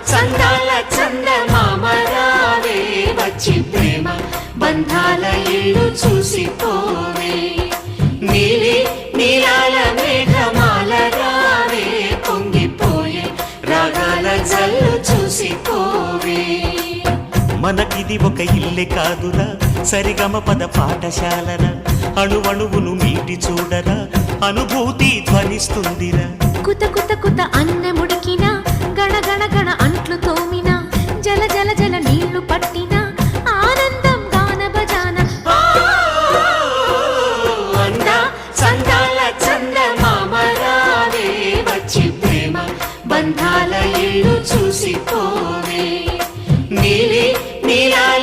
సందాల చందమామ రావే వచ్చి ప్రేమ బంధాల ఇల్లు చూసిపోవే నీలి నీలాల మేఘమాల రావే పొంగిపోయే రాగాల జల్లు చూసిపోవే మనకిది ఒక ఇల్లే కాదురా సరిగమ పద పాఠశాలరా అణువణువును మీటి చూడరా అనుభూతి ధ్వనిస్తుందిరా కుత కుత కుత అన్నముడికిన గణ గణ గణ అంట్లు తోమిన జల జల జల నీళ్లు పట్టిన ఆనందం గాన బజాన సందాల చందమామ రావే వచ్చి ప్రేమ బంధాల ఇల్లు చూసిపోవే నీలి నీలాల